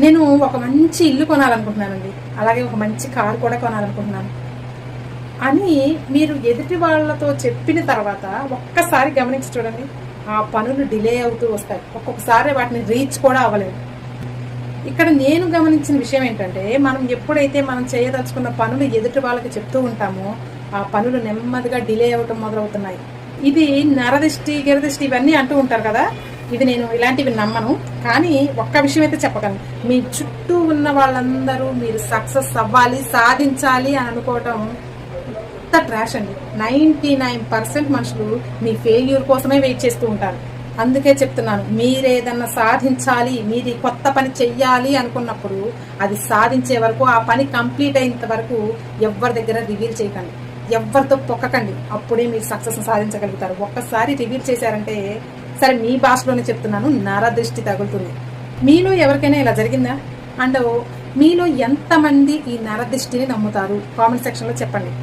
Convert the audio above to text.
నేను ఒక మంచి ఇల్లు కొనాలనుకుంటున్నానండి, అలాగే ఒక మంచి కారు కూడా కొనాలనుకుంటున్నాను అని మీరు ఎదుటి వాళ్ళతో చెప్పిన తర్వాత ఒక్కసారి గమనించి చూడండి, ఆ పనులు డిలే అవుతూ వస్తాయి. ఒక్కొక్కసారి వాటిని రీచ్ కూడా అవ్వలేదు. ఇక్కడ నేను గమనించిన విషయం ఏంటంటే, మనం ఎప్పుడైతే మనం చేయదలుచుకున్న పనులు ఎదుటి వాళ్ళకి చెప్తూ ఉంటామో ఆ పనులు నెమ్మదిగా డిలే అవ్వటం మొదలవుతున్నాయి. ఇది నరదిష్టి గిరదిష్టి ఇవన్నీ అంటూ ఉంటారు కదా, ఇది నేను ఇలాంటివి నమ్మను. కానీ ఒక్క విషయం అయితే చెప్పగలను, మీ చుట్టూ ఉన్న వాళ్ళందరూ మీరు సక్సెస్ అవ్వాలి, సాధించాలి అని అనుకోవటం అంత ట్రాష్ అండి. 99% మనుషులు మీ ఫెయిల్యూర్ కోసమే వెయిట్ చేస్తూ ఉంటారు. అందుకే చెప్తున్నాను, మీరేదన్నా సాధించాలి, మీది కొత్త పని చెయ్యాలి అనుకున్నప్పుడు అది సాధించే వరకు, ఆ పని కంప్లీట్ అయినంత వరకు ఎవరి దగ్గర రివీల్ చేయకండి, ఎవరితో పొక్కకండి. అప్పుడే మీరు సక్సెస్ సాధించగలుగుతారు. ఒక్కసారి రివీల్ చేశారంటే, సరే మీ భాషలోనే చెప్తున్నాను, నరదృష్టి తగులుతుంది. మీలో ఎవరికైనా ఇలా జరిగిందా? అండ్ మీలో ఎంతమంది ఈ నరదృష్టిని నమ్ముతారు? కామెంట్ సెక్షన్లో చెప్పండి.